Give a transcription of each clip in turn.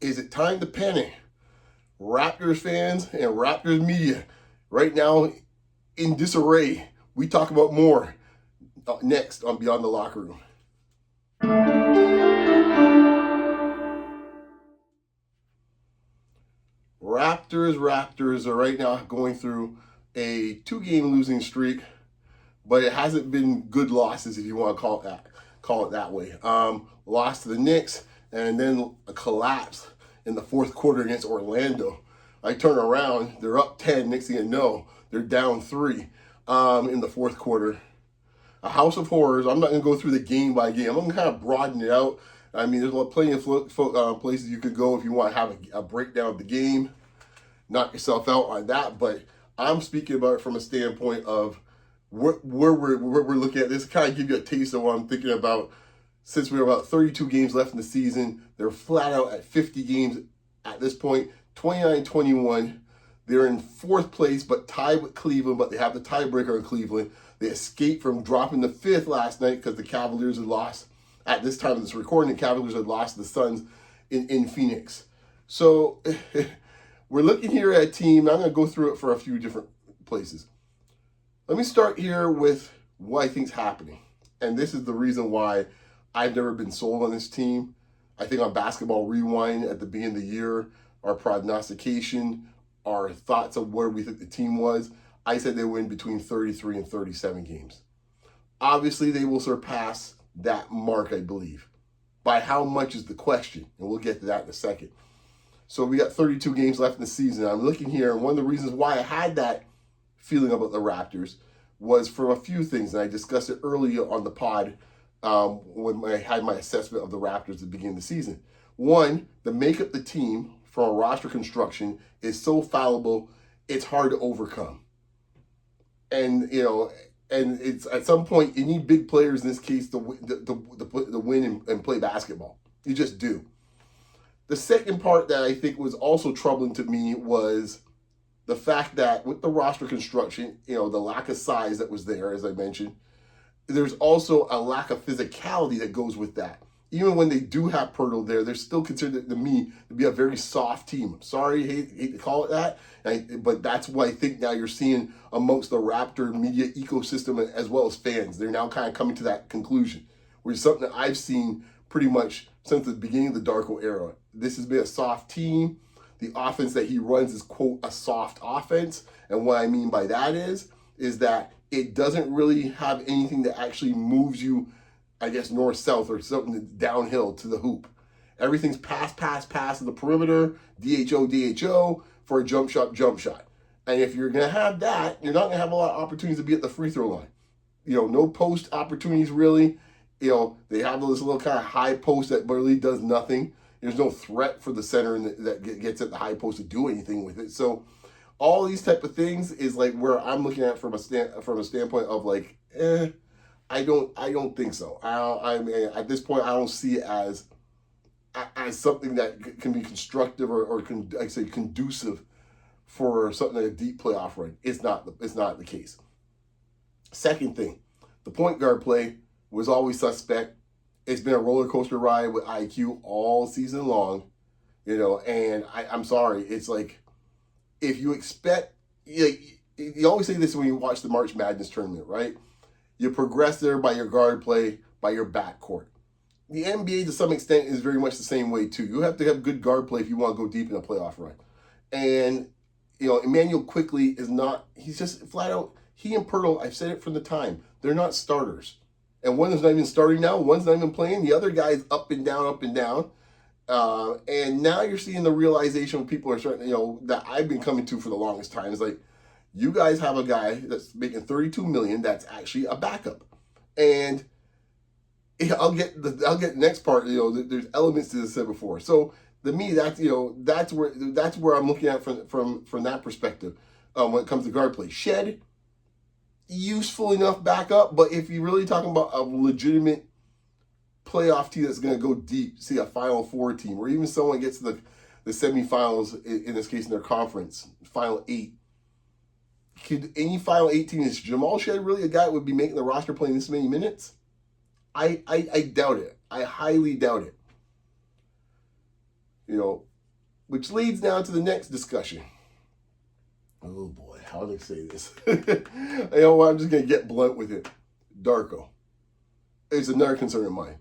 Is it time to panic? Raptors fans and Raptors media right now in disarray. We talk about more next on Beyond the Locker Room. Raptors are right now going through a 2-game losing streak, but it hasn't been good losses, if you want to call it that way. Lost to the Knicks, and then a collapse in the fourth quarter against Orlando. I turn around, they're up 10, next thing you know, they're down 3 in the fourth quarter. A house of horrors. I'm not going to go through the game by game. I'm going to kind of broaden it out. I mean, there's plenty of places you could go if you want to have a breakdown of the game. Knock yourself out on that, but I'm speaking about it from a standpoint of where we're looking at this. Kind of give you a taste of what I'm thinking about. Since we're about 32 games left in the season, they're flat out at 50 games at this point, 29-21. They're in 4th place, but tied with Cleveland, but they have the tiebreaker in Cleveland. They escaped from dropping the 5th last night because the Cavaliers had lost. At this time of this recording, the Cavaliers had lost to the Suns in Phoenix. So we're looking here at a team. I'm going to go through it for a few different places. Let me start here with what I think is happening. And this is the reason why I've never been sold on this team. I think on Basketball Rewind at the beginning of the year, our prognostication, our thoughts of where we think the team was, I said they win between 33 and 37 games. Obviously, they will surpass that mark, I believe. By how much is the question, and we'll get to that in a second. So we got 32 games left in the season. I'm looking here, and one of the reasons why I had that feeling about the Raptors was from a few things, and I discussed it earlier on the pod when I had my assessment of the Raptors at the beginning of the season. One, the makeup of the team from a roster construction is so fallible, it's hard to overcome. And, and it's at some point, you need big players in this case to win and play basketball. You just do. The second part that I think was also troubling to me was the fact that with the roster construction, the lack of size that was there, as I mentioned, there's also a lack of physicality that goes with that. Even when they do have Pirtle there, they're still considered to me to be a very soft team. Sorry, hate to call it that, but that's what I think now you're seeing amongst the Raptor media ecosystem as well as fans. They're now kind of coming to that conclusion, which is something that I've seen pretty much since the beginning of the Darko era. This has been a soft team. The offense that he runs is, quote, a soft offense. And what I mean by that is that it doesn't really have anything that actually moves you, I guess, north-south or something downhill to the hoop. Everything's pass to the perimeter, DHO for a jump shot. And if you're going to have that, you're not going to have a lot of opportunities to be at the free throw line. No post opportunities really. They have this little kind of high post that really does nothing. There's no threat for the center that gets at the high post to do anything with it. So all these type of things is like where I'm looking at from a standpoint of like, I don't think so. I mean, at this point, I don't see it as something that can be constructive or conducive for something like a deep playoff run. It's not the case. Second thing, the point guard play was always suspect. It's been a roller coaster ride with IQ all season long, and I'm sorry. It's like, if you expect, you always say this when you watch the March Madness tournament, right? You progress there by your guard play, by your backcourt. The NBA, to some extent, is very much the same way, too. You have to have good guard play if you want to go deep in a playoff run. And, Emmanuel Quickley is not, he's just flat out, he and Pirtle, I've said it from the time, they're not starters. And one is not even starting now, one's not even playing. The other guy's up and down. And now you're seeing the realization when people are starting, that I've been coming to for the longest time. It's like, you guys have a guy that's making $32 million that's actually a backup. And I'll get the next part, there's elements to this I said before. So to me, that's where I'm looking at from that perspective when it comes to guard play. Shed, useful enough backup, but if you're really talking about a legitimate playoff team that's going to go deep, see a Final Four team, or even someone gets to the semifinals, in this case in their conference, Final 8. Could any Final 8 team, is Jamal Shed really a guy that would be making the roster playing this many minutes? I doubt it. I highly doubt it. Which leads now to the next discussion. Oh boy, how do I say this? You know what? I'm just going to get blunt with it. Darko. It's another concern of mine.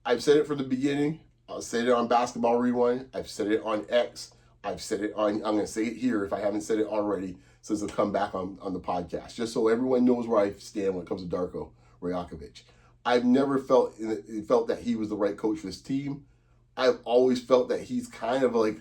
I've said it from the beginning. I'll say it on Basketball Rewind. I've said it on X. I've said it on, I'm going to say it here if I haven't said it already since I've come back on the podcast, just so everyone knows where I stand when it comes to Darko Rajaković. I've never felt that he was the right coach for this team. I've always felt that he's kind of like,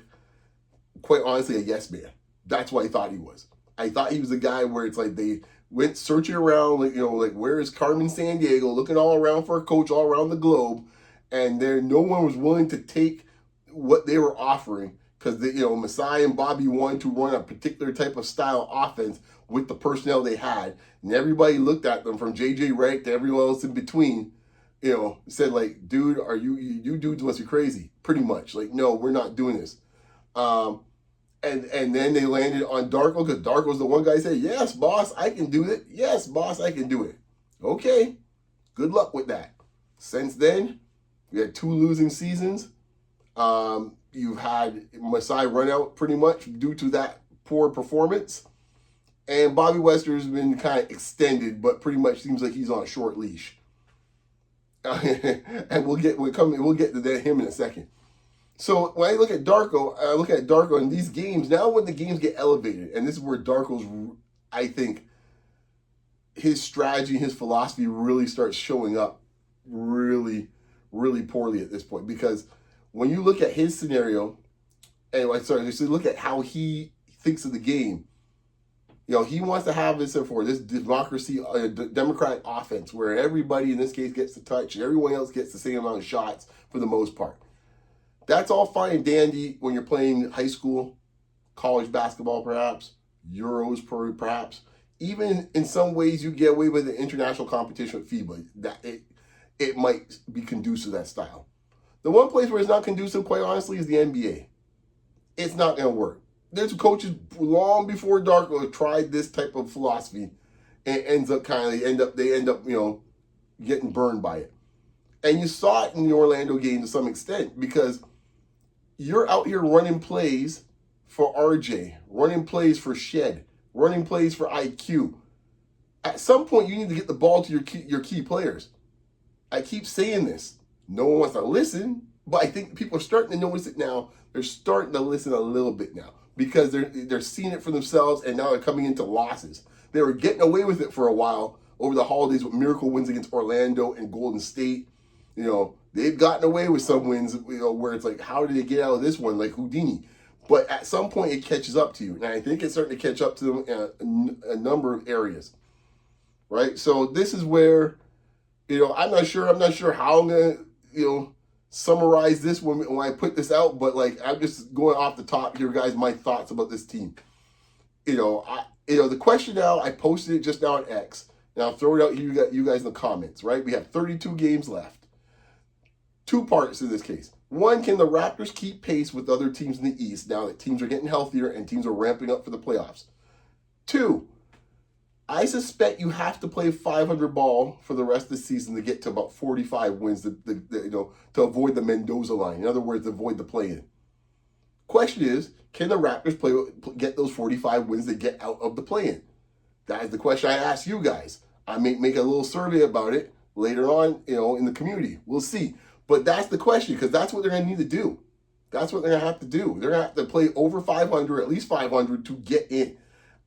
quite honestly, a yes man. That's what I thought he was. I thought he was a guy where it's like they went searching around, like, like where is Carmen Sandiego, looking all around for a coach all around the globe, and no one was willing to take what they were offering because Masai and Bobby wanted to run a particular type of style offense with the personnel they had, and everybody looked at them from JJ Redick to everyone else in between. Said like, dude, are you dudes must be crazy, pretty much. Like, no, we're not doing this. And then they landed on Darko because Darko's the one guy who said, yes, boss, I can do it. Yes, boss, I can do it. Okay, good luck with that. Since then, we had 2 losing seasons. You've had Masai run out pretty much due to that poor performance. And Bobby Webster has been kind of extended, but pretty much seems like he's on a short leash. And we'll get to him in a second. So when I look at Darko, in these games, now when the games get elevated, and this is where Darko's, I think, his strategy, his philosophy really starts showing up really, really poorly at this point. Because when you look at his scenario, just look at how he thinks of the game, he wants to have this democratic offense where everybody in this case gets the touch and everyone else gets the same amount of shots for the most part. That's all fine and dandy when you're playing high school, college basketball perhaps, Euros perhaps. Even in some ways you get away with the international competition with FIBA. That it might be conducive to that style. The one place where it's not conducive, quite honestly, is the NBA. It's not going to work. There's coaches long before Darko tried this type of philosophy and they end up getting burned by it. And you saw it in the Orlando game to some extent because you're out here running plays for RJ, running plays for Shed, running plays for IQ. At some point, you need to get the ball to your key players. I keep saying this. No one wants to listen, but I think people are starting to notice it now. They're starting to listen a little bit now because they're seeing it for themselves, and now they're coming into losses. They were getting away with it for a while over the holidays with miracle wins against Orlando and Golden State. They've gotten away with some wins, where it's like, how did they get out of this one? Like Houdini. But at some point, it catches up to you. And I think it's starting to catch up to them in a number of areas. Right? So this is where, I'm not sure how I'm going to, summarize this when I put this out. But, I'm just going off the top here, guys, my thoughts about this team. The question now, I posted it just now on X. Now, I'll throw it out here, you guys in the comments, right? We have 32 games left. 2 parts in this case. One, can the Raptors keep pace with other teams in the East now that teams are getting healthier and teams are ramping up for the playoffs? 2, I suspect you have to play 500 ball for the rest of the season to get to about 45 wins to avoid the Mendoza line. In other words, avoid the play-in. Question is, can the Raptors get those 45 wins to get out of the play-in? That is the question I ask you guys. I may make a little survey about it later on, in the community. We'll see. But that's the question, because that's what they're going to need to do. That's what they're going to have to do. They're going to have to play over 500, at least 500, to get in.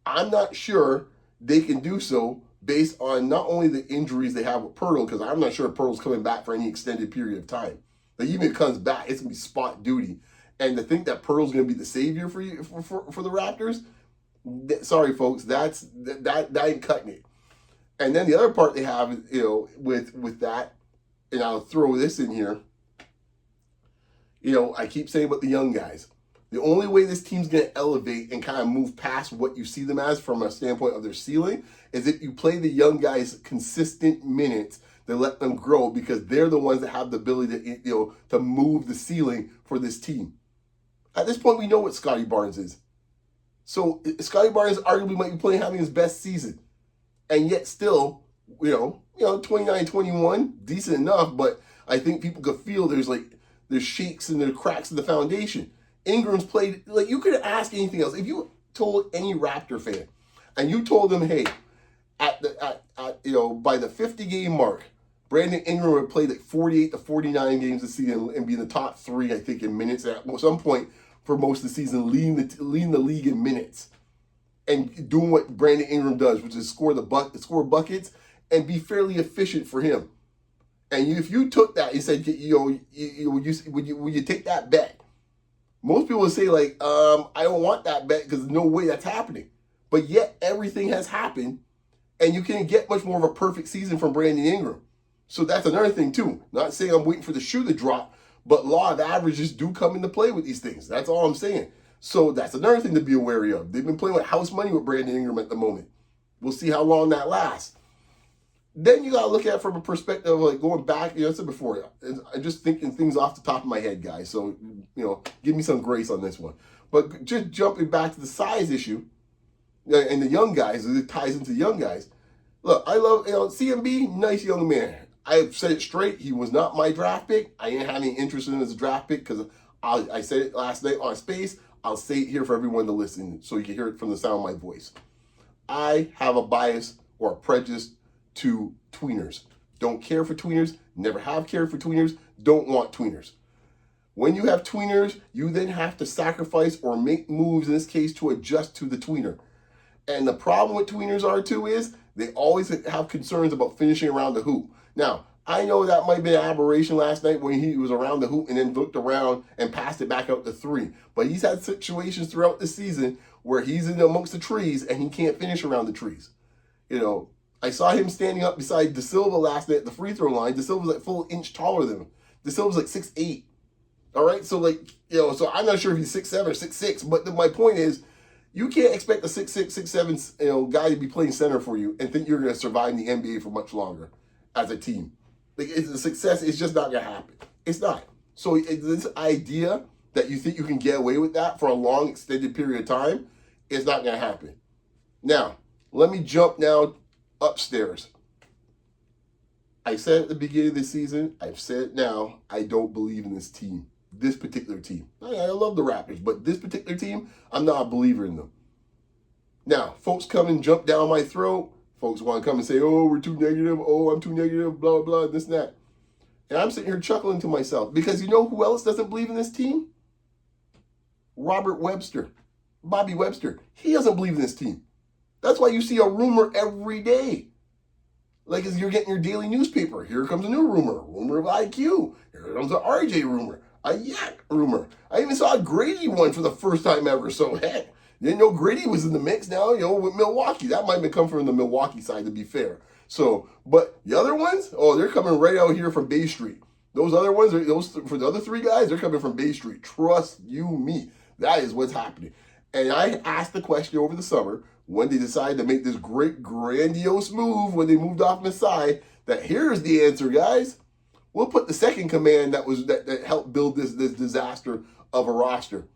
I'm not sure they can do so based on not only the injuries they have with Pirtle, because I'm not sure Pirtle's coming back for any extended period of time. Like, even if it comes back, it's going to be spot duty. And to think that Pirtle's going to be the savior for the Raptors, sorry, folks, that ain't cutting it. And then the other part they have, with that, and I'll throw this in here, I keep saying about the young guys. The only way this team's going to elevate and kind of move past what you see them as from a standpoint of their ceiling is if you play the young guys consistent minutes to let them grow, because they're the ones that have the ability to move the ceiling for this team. At this point, we know what Scotty Barnes is. So Scotty Barnes arguably might be having his best season. And yet still, 29-21, decent enough, but I think people could feel there's shakes and there's cracks in the foundation. Ingram's played, like, you could ask anything else. If you told any Raptor fan and you told them, hey, by the 50-game mark, Brandon Ingram would play like 48 to 49 games this season and be in the top 3, I think, in minutes at some point for most of the season, leading the league in minutes and doing what Brandon Ingram does, which is score buckets and be fairly efficient for him. And if you took that, you said, would you take that bet? Most people would say, like, I don't want that bet because there's no way that's happening. But yet everything has happened, and you can't get much more of a perfect season from Brandon Ingram. So that's another thing too. Not saying I'm waiting for the shoe to drop, but law of averages do come into play with these things. That's all I'm saying. So that's another thing to be wary of. They've been playing with house money with Brandon Ingram at the moment. We'll see how long that lasts. Then you got to look at it from a perspective of, like, going back, I said before, I'm just thinking things off the top of my head, guys. So, give me some grace on this one. But just jumping back to the size issue and the young guys, it ties into young guys. Look, I love, CMB, nice young man. I've said it straight. He was not my draft pick. I didn't have any interest in him as a draft pick because I said it last night on Space. I'll say it here for everyone to listen so you can hear it from the sound of my voice. I have a bias or a prejudice to tweeners. Don't care for tweeners, never have cared for tweeners, don't want tweeners. When you have tweeners, you then have to sacrifice or make moves, in this case, to adjust to the tweener. And the problem with tweeners are too is they always have concerns about finishing around the hoop. Now, I know that might be an aberration last night when he was around the hoop and then looked around and passed it back out to 3. But he's had situations throughout the season where he's in amongst the trees and he can't finish around the trees. I saw him standing up beside De Silva last night at the free throw line. De Silva's like full inch taller than him. De Silva's like 6'8". All right, so so I'm not sure if he's 6'7" or 6'6", but my point is, you can't expect a 6'6", 6'7", guy to be playing center for you and think you're going to survive in the NBA for much longer as a team. Like, the success is just not going to happen. It's not. So this idea that you think you can get away with that for a long, extended period of time is not going to happen. Now, let me jump now upstairs. I said at the beginning of the season, I've said it now, I don't believe in this team, this particular team. I love the Raptors, but this particular team, I'm not a believer in them. Now, folks come and jump down my throat. Folks want to come and say, oh, we're too negative. Oh, I'm too negative, blah, blah, this and that. And I'm sitting here chuckling to myself because you know who else doesn't believe in this team? Robert Webster, Bobby Webster. He doesn't believe in this team. That's why you see a rumor every day. Like, as you're getting your daily newspaper, here comes a new rumor of IQ. Here comes an RJ rumor, a Yak rumor. I even saw a Grady one for the first time ever. So, heck, didn't know Grady was in the mix now, with Milwaukee. That might have been come from the Milwaukee side, to be fair. So, but the other ones, they're coming right out here from Bay Street. Those other ones, for the other 3 guys, they're coming from Bay Street. Trust you me. That is what's happening. And I asked the question over the summer, when they decided to make this great, grandiose move, when they moved off Masai, that here's the answer, guys. We'll put the second command that helped build this disaster of a roster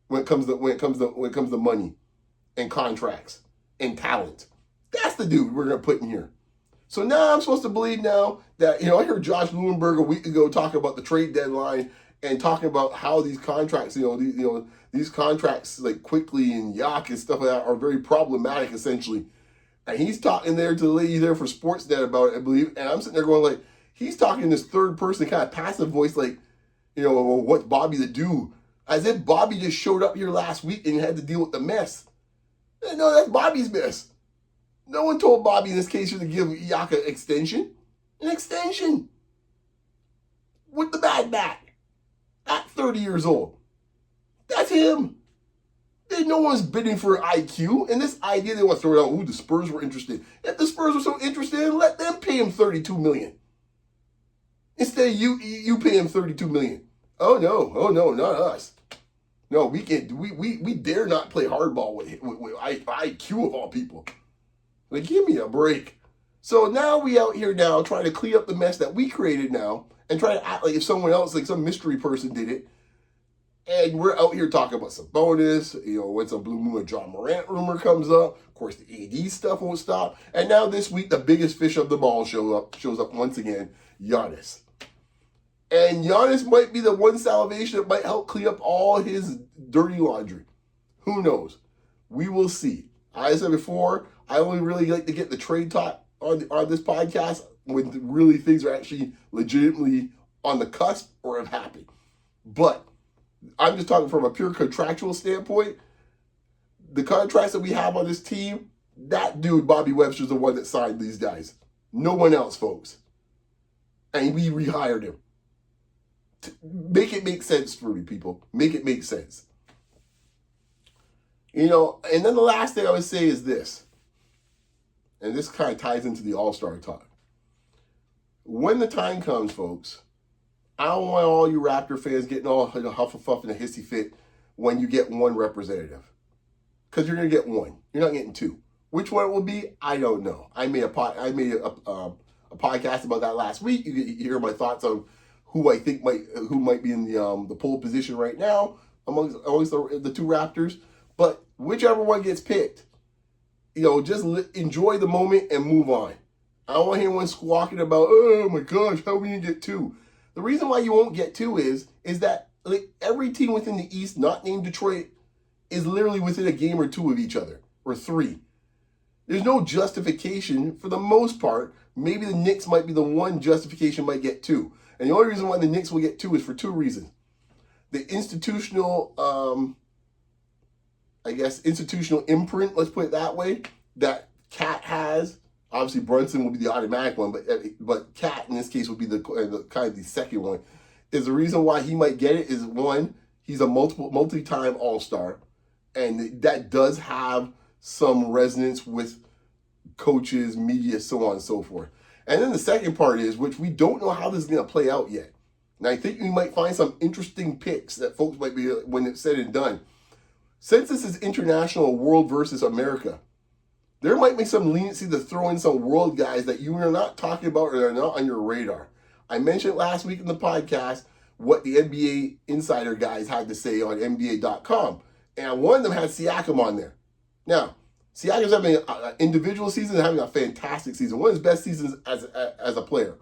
when it comes to money and contracts and talent. That's the dude we're gonna put in here. So now I'm supposed to believe now that, I heard Josh Lewinberg a week ago talking about the trade deadline and talking about how these contracts, these contracts like Quickly and Yak and stuff like that are very problematic, essentially. And he's talking there to the lady there for Sportsnet about it, I believe. And I'm sitting there going, like, he's talking in this third person kind of passive voice, like, what's Bobby to do? As if Bobby just showed up here last week and had to deal with the mess. No, that's Bobby's mess. No one told Bobby in this case to give Yak an extension. An extension. With the bad back. At 30 years old. That's him. No one's bidding for IQ. And this idea they want to throw it out, the Spurs were interested. If the Spurs were so interested, let them pay him $32 million. Instead of you pay him $32 million. Oh no, not us. No, we dare not play hardball with IQ of all people. Like, give me a break. So now we out here now trying to clean up the mess that we created now and try to act like if someone else, like some mystery person did it. And we're out here talking about Sabonis, when some Blue Moon or John Morant rumor comes up. Of course, the AD stuff won't stop. And now this week, the biggest fish of them all shows up once again, Giannis. And Giannis might be the one salvation that might help clean up all his dirty laundry. Who knows? We will see. As I said before, I only really like to get the trade talk on this podcast when really things are actually legitimately on the cusp or have happened. But I'm just talking from a pure contractual standpoint. The contracts that we have on this team, that dude, Bobby Webster, is the one that signed these guys. No one else, folks. And we rehired him. Make it make sense for me, people. Make it make sense. And then the last thing I would say is this. And this kind of ties into the All-Star talk. When the time comes, folks, I don't want all you Raptor fans getting all huff and puff and a hissy fit when you get one representative. Because you're going to get one. You're not getting two. Which one it will be, I don't know. I made a podcast about that last week. You hear my thoughts on who I think might be in the pole position right now amongst the two Raptors. But whichever one gets picked, just enjoy the moment and move on. I don't want to hear anyone squawking about, oh my gosh, how are we going to get two? The reason why you won't get two is that every team within the East, not named Detroit, is literally within a game or two of each other, or three. There's no justification for the most part. Maybe the Knicks might be the one justification might get two. And the only reason why the Knicks will get two is for two reasons. The institutional, institutional imprint, let's put it that way, that Cat has. Obviously, Brunson will be the automatic one, but Cat in this case would be the kind of the second one. Is the reason why he might get it is, one, he's a multi-time All-Star, and that does have some resonance with coaches, media, so on and so forth. And then the second part is, which we don't know how this is going to play out yet. And I think we might find some interesting picks that folks might be, when it's said and done. Since this is international, world versus America, there might be some leniency to throw in some world guys that you are not talking about or are not on your radar. I mentioned last week in the podcast what the NBA insider guys had to say on NBA.com. And one of them had Siakam on there. Now, Siakam's having an individual season and having a fantastic season. One of his best seasons as a player.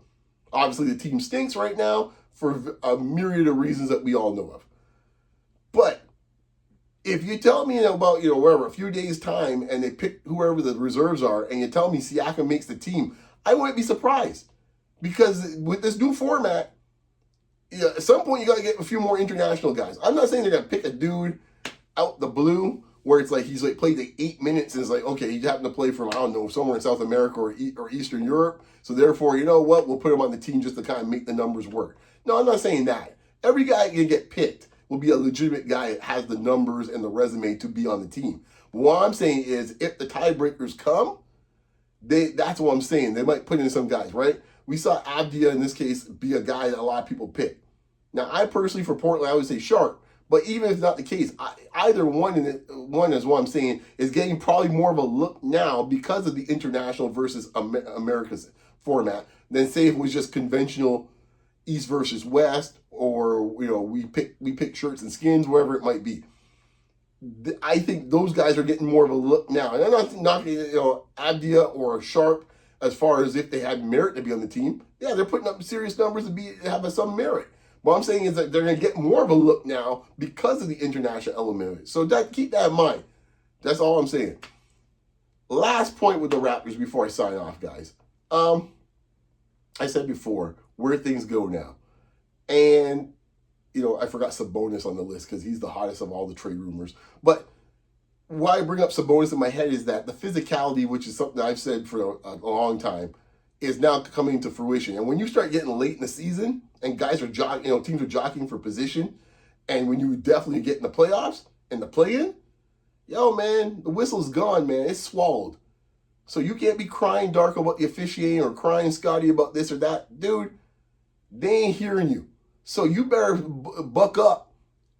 Obviously, the team stinks right now for a myriad of reasons that we all know of. But if you tell me about, wherever, a few days' time, and they pick whoever the reserves are, and you tell me Siakam makes the team, I wouldn't be surprised. Because with this new format, at some point you got to get a few more international guys. I'm not saying they're going to pick a dude out the blue where it's like he's played 8 minutes and it's like, okay, he happened to play from, I don't know, somewhere in South America or Eastern Europe. So therefore, you know what, we'll put him on the team just to kind of make the numbers work. No, I'm not saying that. Every guy can get picked will be a legitimate guy that has the numbers and the resume to be on the team. What I'm saying is, if the tiebreakers come, that's what I'm saying. They might put in some guys, right? We saw Avdia, in this case, be a guy that a lot of people pick. Now, I personally, for Portland, I would say Sharp. But even if it's not the case, either one is what I'm saying, is getting probably more of a look now because of the international versus America's format than say if it was just conventional East versus West, or we pick shirts and skins, wherever it might be. I think those guys are getting more of a look now. And I'm not knocking Avdia or Sharp as far as if they had merit to be on the team. Yeah, they're putting up serious numbers to have some merit. What I'm saying is that they're going to get more of a look now because of the international element of it. So keep that in mind. That's all I'm saying. Last point with the Raptors before I sign off, guys. I said before, where things go now. And, I forgot Sabonis on the list because he's the hottest of all the trade rumors. But why I bring up Sabonis in my head is that the physicality, which is something I've said for a long time, is now coming to fruition. And when you start getting late in the season and guys are teams are jockeying for position, and when you definitely get in the playoffs and the play-in, man, the whistle's gone, man. It's swallowed. So you can't be crying Darko about the officiating or crying Scotty about this or that. Dude, they ain't hearing you. So you better buck up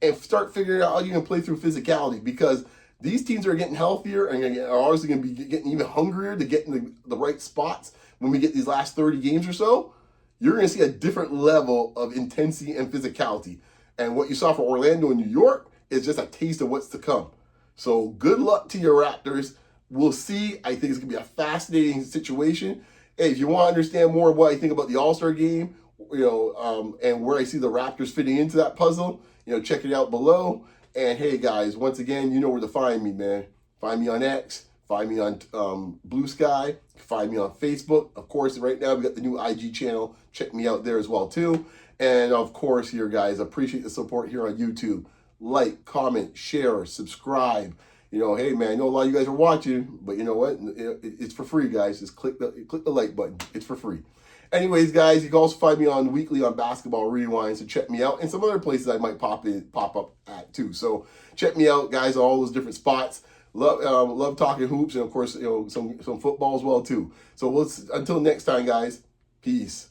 and start figuring out how you can play through physicality, because these teams are getting healthier and are obviously going to be getting even hungrier to get in the right spots when we get these last 30 games or so. You're going to see a different level of intensity and physicality. And what you saw for Orlando and New York is just a taste of what's to come. So good luck to your Raptors. We'll see. I think it's going to be a fascinating situation. Hey, if you want to understand more of what I think about the All-Star game and where I see the Raptors fitting into that puzzle, check it out below. And hey guys, once again, you know where to find me, man. Find me on X, find me on Blue Sky, find me on Facebook. Of course, right now we got the new IG channel. Check me out there as well too. And of course, here guys, appreciate the support here on YouTube. Like, comment, share, subscribe. Hey man, I know a lot of you guys are watching, but you know what? It's for free, guys. Just click the like button. It's for free. Anyways, guys, you can also find me weekly on Basketball Rewind, so check me out. And some other places I might pop up at too. So check me out, guys, on all those different spots. Love talking hoops, and of course, some football as well too. So until next time, guys. Peace.